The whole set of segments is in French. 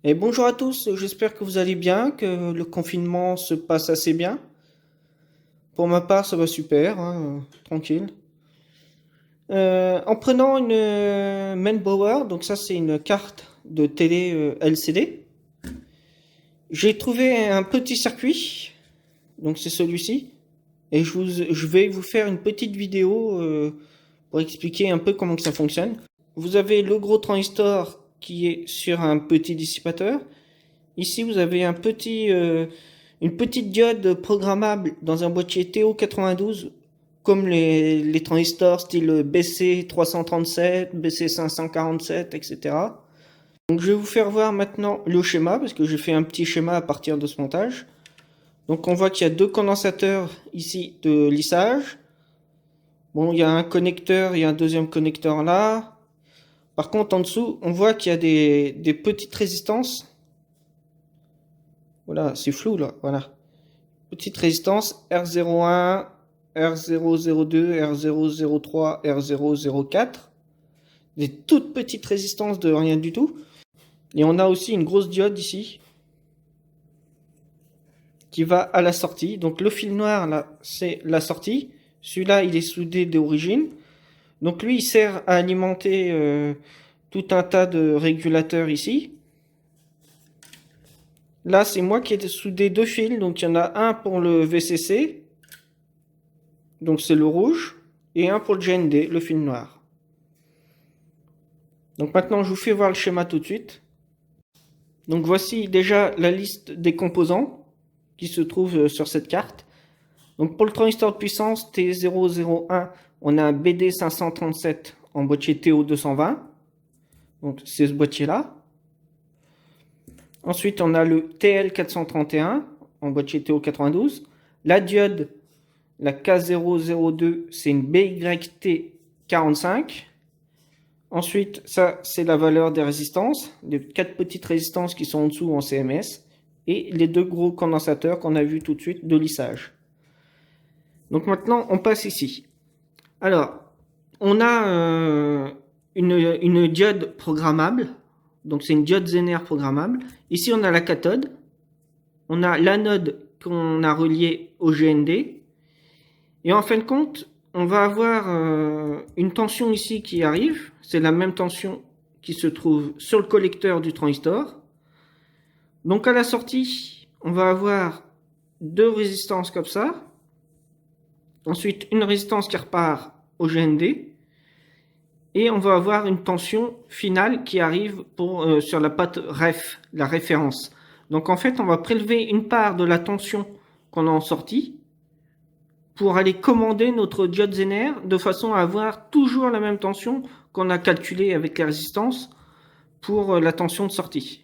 Et bonjour à tous, j'espère que vous allez bien, que le confinement se passe assez bien. Pour ma part, ça va super, hein, tranquille. En prenant une Manpower, donc ça c'est une carte de télé LCD, j'ai trouvé un petit circuit, donc c'est celui-ci, et je vais vous faire une petite vidéo pour expliquer un peu comment que ça fonctionne. Vous avez le gros transistor qui est sur un petit dissipateur. Ici, vous avez une petite diode programmable dans un boîtier TO92, comme les transistors style BC337, BC547, etc. Donc, je vais vous faire voir maintenant le schéma, parce que j'ai fait un petit schéma à partir de ce montage. Donc, on voit qu'il y a deux condensateurs ici de lissage. Bon, il y a un connecteur, il y a un deuxième connecteur là. Par contre, en dessous, on voit qu'il y a des petites résistances. Voilà, c'est flou là, voilà. Petite résistance R01, R002, R003, R004. Des toutes petites résistances de rien du tout. Et on a aussi une grosse diode ici qui va à la sortie. Donc le fil noir là, c'est la sortie. Celui-là, il est soudé d'origine. Donc lui, il sert à alimenter tout un tas de régulateurs ici. Là, c'est moi qui ai soudé deux fils. Donc il y en a un pour le VCC. Donc c'est le rouge. Et un pour le GND, le fil noir. Donc maintenant, je vous fais voir le schéma tout de suite. Donc voici déjà la liste des composants qui se trouvent sur cette carte. Donc pour le transistor de puissance T001, on a un BD537 en boîtier TO220. Donc c'est ce boîtier-là. Ensuite, on a le TL431 en boîtier TO92. La diode, la K002, c'est une BYT45. Ensuite, ça, c'est la valeur des résistances, les quatre petites résistances qui sont en dessous en CMS, et les deux gros condensateurs qu'on a vu tout de suite de lissage. Donc maintenant, on passe ici. Alors, on a une diode programmable, donc c'est une diode Zener programmable. Ici, on a la cathode, on a l'anode qu'on a relié au GND, et en fin de compte, on va avoir une tension ici qui arrive. C'est la même tension qui se trouve sur le collecteur du transistor. Donc à la sortie, on va avoir deux résistances comme ça. Ensuite, une résistance qui repart au GND. Et on va avoir une tension finale qui arrive sur la patte ref, la référence. Donc en fait, on va prélever une part de la tension qu'on a en sortie pour aller commander notre diode Zener de façon à avoir toujours la même tension qu'on a calculée avec les résistances pour la tension de sortie.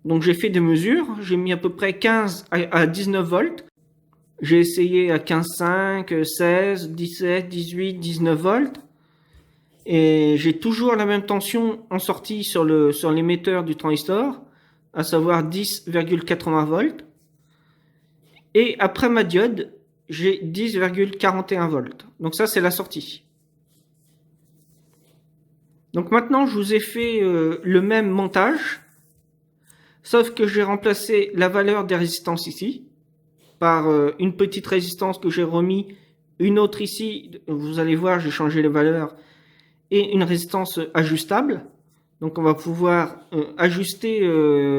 Donc j'ai fait des mesures, j'ai mis à peu près 15 à 19 volts. J'ai essayé à 15,5, 16, 17, 18, 19 volts. Et j'ai toujours la même tension en sortie sur l'émetteur du transistor, à savoir 10,80 volts. Et après ma diode, j'ai 10,41 volts. Donc ça, c'est la sortie. Donc maintenant, je vous ai fait le même montage, sauf que j'ai remplacé la valeur des résistances ici par une petite résistance que j'ai remis, une autre ici, vous allez voir, j'ai changé les valeurs, et une résistance ajustable. Donc on va pouvoir ajuster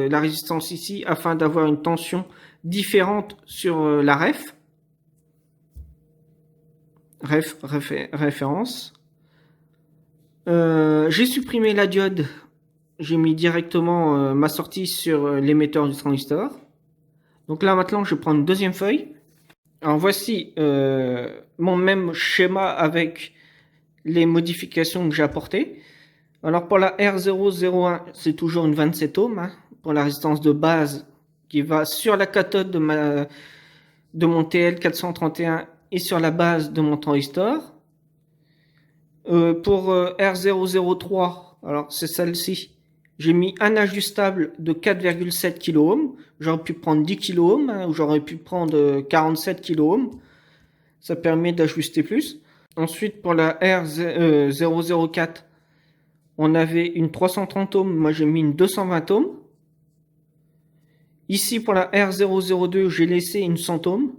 la résistance ici afin d'avoir une tension différente sur la référence. J'ai supprimé la diode, j'ai mis directement ma sortie sur l'émetteur du transistor. Donc là maintenant je prends une deuxième feuille. Alors voici mon même schéma avec les modifications que j'ai apportées. Alors pour la R001, c'est toujours une 27 ohms hein, pour la résistance de base qui va sur la cathode de mon TL431 et sur la base de mon transistor. Pour R003, alors c'est celle-ci, j'ai mis un ajustable de 4,7 kΩ. J'aurais pu prendre 10 kΩ hein, ou j'aurais pu prendre 47 kΩ. Ça permet d'ajuster plus. Ensuite pour la R004, on avait une 330 ohms, moi j'ai mis une 220 ohms. Ici, pour la R002, j'ai laissé une centome.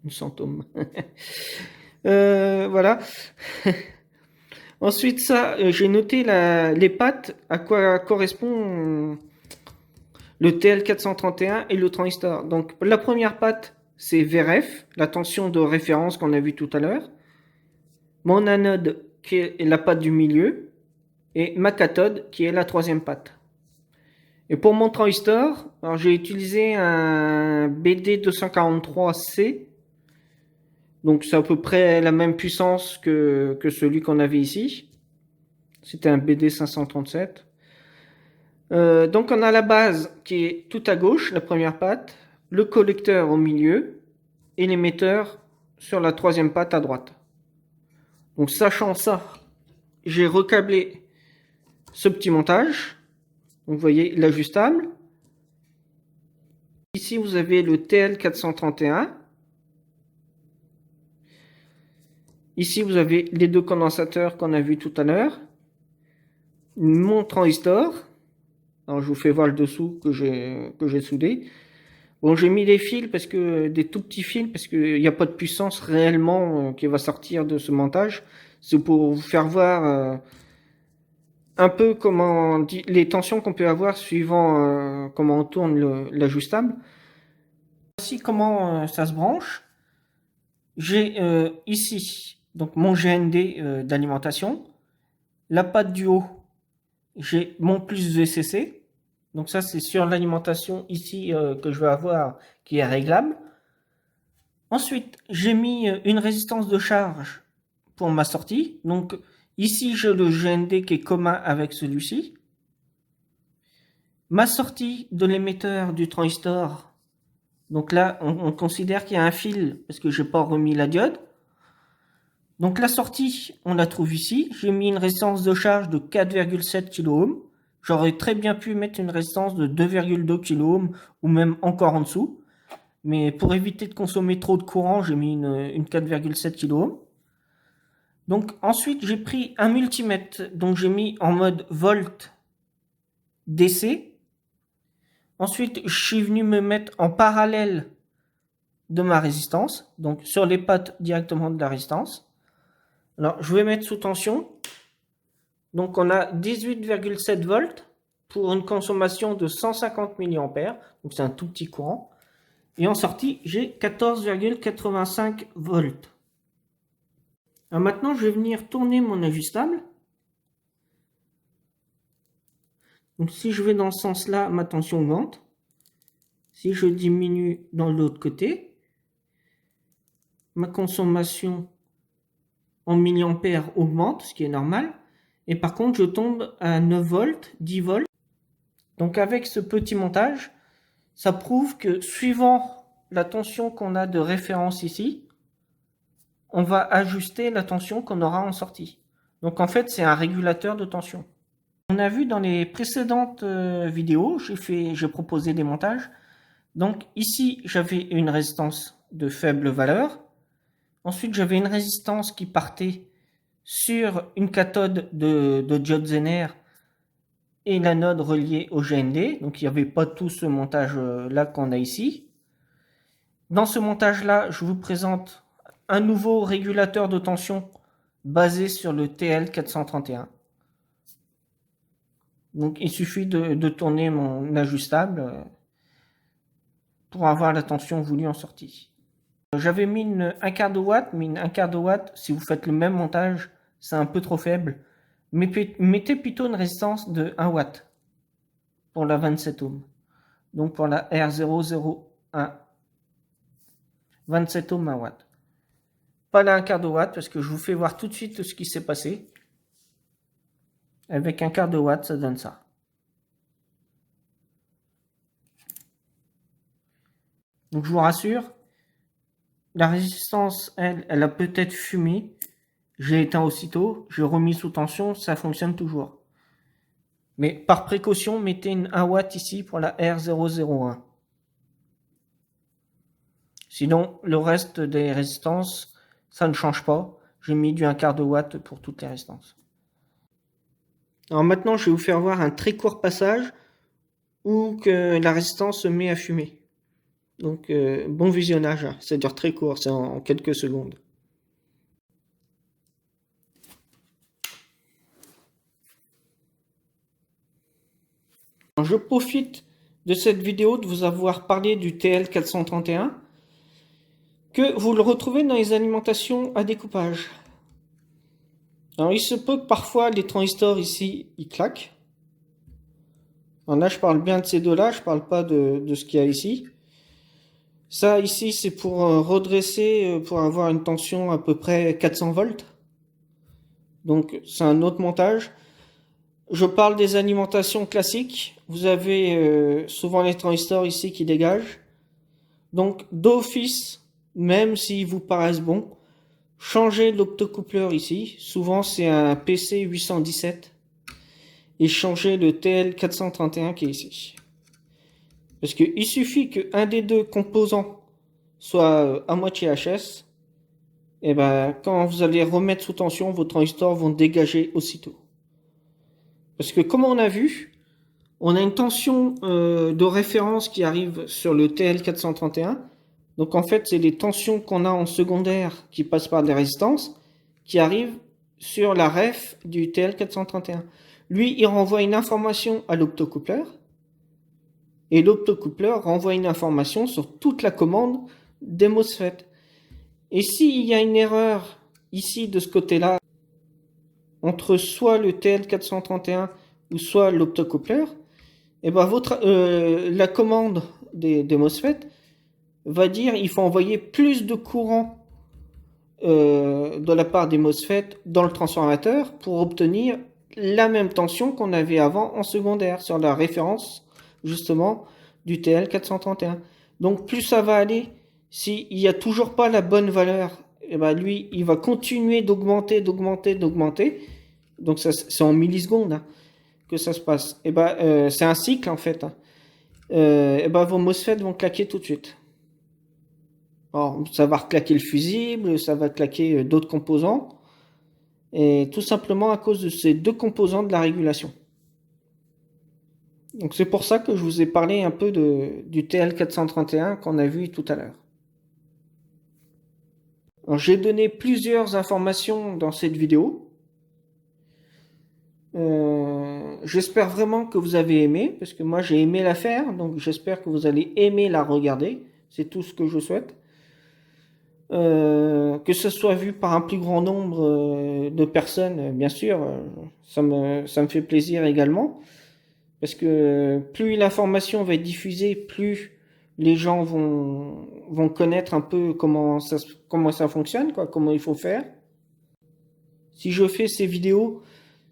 Une centome. Voilà. Ensuite, ça, j'ai noté les pattes, à quoi correspond le TL431 et le transistor. Donc, la première patte, c'est VRF, la tension de référence qu'on a vu tout à l'heure. Mon anode, qui est la patte du milieu. Et ma cathode, qui est la troisième patte. Et pour mon transistor, j'ai utilisé un BD243C. Donc c'est à peu près la même puissance que celui qu'on avait ici. C'était un BD537. Donc on a la base qui est tout à gauche, la première patte, le collecteur au milieu et l'émetteur sur la troisième patte à droite. Donc sachant ça, j'ai recablé ce petit montage. Donc vous voyez l'ajustable. Ici vous avez le TL431. Ici vous avez les deux condensateurs qu'on a vus tout à l'heure. Mon transistor. Alors je vous fais voir le dessous que j'ai soudé. Bon, j'ai mis des fils parce que des tout petits fils parce qu'il n'y a pas de puissance réellement qui va sortir de ce montage. C'est pour vous faire voir un peu comment les tensions qu'on peut avoir suivant comment on tourne l'ajustable. Voici comment ça se branche. J'ai ici donc mon GND d'alimentation. La patte du haut, j'ai mon plus VCC. Donc ça, c'est sur l'alimentation ici que je vais avoir qui est réglable. Ensuite, j'ai mis une résistance de charge pour ma sortie. Donc ici, j'ai le GND qui est commun avec celui-ci. Ma sortie de l'émetteur du transistor. Donc là, on considère qu'il y a un fil parce que je n'ai pas remis la diode. Donc la sortie, on la trouve ici. J'ai mis une résistance de charge de 4,7 kΩ. J'aurais très bien pu mettre une résistance de 2,2 kΩ ou même encore en dessous. Mais pour éviter de consommer trop de courant, j'ai mis une 4,7 kΩ. Donc ensuite, j'ai pris un multimètre. Donc j'ai mis en mode volt DC. Ensuite, je suis venu me mettre en parallèle de ma résistance. Donc sur les pattes directement de la résistance. Alors je vais mettre sous tension. Donc on a 18,7 volts pour une consommation de 150 mA. Donc c'est un tout petit courant. Et en sortie, j'ai 14,85 volts. Alors maintenant, je vais venir tourner mon ajustable. Donc si je vais dans ce sens-là, ma tension augmente. Si je diminue dans l'autre côté, ma consommation en milliampères augmente, ce qui est normal. Et par contre, je tombe à 9 volts, 10 volts. Donc avec ce petit montage, ça prouve que suivant la tension qu'on a de référence ici, on va ajuster la tension qu'on aura en sortie. Donc en fait, c'est un régulateur de tension. On a vu dans les précédentes vidéos, j'ai proposé des montages. Donc ici, j'avais une résistance de faible valeur. Ensuite, j'avais une résistance qui partait sur une cathode de diode Zener et l'anode reliée au GND. Donc il n'y avait pas tout ce montage-là qu'on a ici. Dans ce montage-là, je vous présente un nouveau régulateur de tension basé sur le TL431. Donc il suffit de tourner mon ajustable pour avoir la tension voulue en sortie. J'avais mis un quart de watt, mais un quart de watt, si vous faites le même montage, c'est un peu trop faible. Mettez plutôt une résistance de 1 watt pour la 27 ohms. Donc pour la R001, 27 ohms 1 watt. Pas là un quart de watt parce que je vous fais voir tout de suite ce qui s'est passé. Avec un quart de watt, ça donne ça. Donc je vous rassure, la résistance, elle a peut-être fumé. J'ai éteint aussitôt, j'ai remis sous tension, ça fonctionne toujours. Mais par précaution, mettez une 1 watt ici pour la R001. Sinon, le reste des résistances, ça ne change pas. J'ai mis du 1 quart de watt pour toutes les résistances. Alors maintenant, je vais vous faire voir un très court passage ou que la résistance se met à fumer. Donc bon visionnage, hein. Ça dure très court, c'est en quelques secondes. Je profite de cette vidéo de vous avoir parlé du TL431, que vous le retrouvez dans les alimentations à découpage. Alors il se peut que parfois les transistors ici, ils claquent. Alors là je parle bien de ces deux-là, je parle pas de ce qu'il y a ici. Ça ici c'est pour redresser, pour avoir une tension à peu près 400 volts. Donc c'est un autre montage. Je parle des alimentations classiques. Vous avez souvent les transistors ici qui dégagent. Donc d'office, même s'ils vous paraissent bons, changez l'optocoupleur ici. Souvent c'est un PC 817. Et changez le TL431 qui est ici. Parce qu'il suffit qu'un des deux composants soit à moitié HS. Et ben quand vous allez remettre sous tension, vos transistors vont dégager aussitôt. Parce que comme on a vu, on a une tension de référence qui arrive sur le TL431. Donc en fait, c'est les tensions qu'on a en secondaire qui passent par des résistances qui arrivent sur la ref du TL431. Lui, il renvoie une information à l'optocoupleur et l'optocoupleur renvoie une information sur toute la commande des MOSFET. Et s'il y a une erreur ici de ce côté-là, entre soit le TL431 ou soit l'optocoupleur, et ben la commande des MOSFET va dire il faut envoyer plus de courant de la part des MOSFET dans le transformateur pour obtenir la même tension qu'on avait avant en secondaire sur la référence justement du TL431. Donc plus ça va aller, s'il n'y a toujours pas la bonne valeur, et ben lui il va continuer d'augmenter. Donc ça c'est en millisecondes hein, que ça se passe. Et ben c'est un cycle en fait. Hein. Et ben vos MOSFET vont claquer tout de suite. Alors, ça va reclaquer le fusible, ça va claquer d'autres composants, et tout simplement à cause de ces deux composants de la régulation. Donc c'est pour ça que je vous ai parlé un peu du TL431 qu'on a vu tout à l'heure. J'ai donné plusieurs informations dans cette vidéo. J'espère vraiment que vous avez aimé, parce que moi j'ai aimé la faire, donc j'espère que vous allez aimer la regarder. C'est tout ce que je souhaite. Que ce soit vu par un plus grand nombre de personnes, bien sûr, ça me fait plaisir également. Parce que plus l'information va être diffusée, plus les gens vont connaître un peu comment ça fonctionne, quoi, comment il faut faire. Si je fais ces vidéos,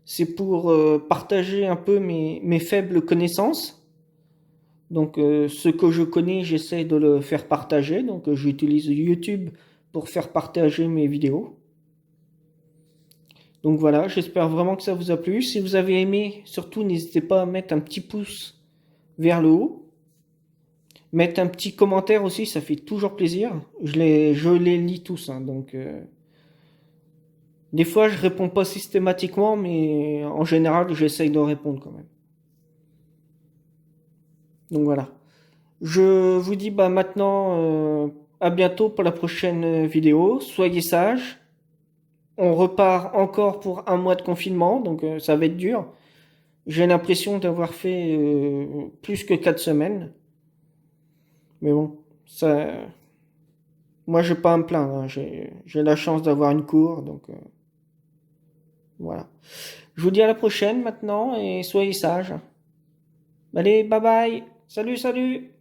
c'est pour partager un peu mes faibles connaissances. Donc ce que je connais, j'essaie de le faire partager. Donc j'utilise YouTube pour faire partager mes vidéos. Donc voilà, j'espère vraiment que ça vous a plu. Si vous avez aimé, surtout n'hésitez pas à mettre un petit pouce vers le haut. Mettre un petit commentaire aussi, ça fait toujours plaisir. Je les lis tous, hein, donc des fois je réponds pas systématiquement, mais en général j'essaye de répondre quand même. Donc voilà. Je vous dis bah maintenant à bientôt pour la prochaine vidéo. Soyez sages. On repart encore pour un mois de confinement, donc ça va être dur. J'ai l'impression d'avoir fait plus que 4 semaines. Mais bon, ça, moi je vais pas à me plaindre. Hein. J'ai la chance d'avoir une cour, donc voilà. Je vous dis à la prochaine maintenant et soyez sages. Allez, bye bye. Salut, salut.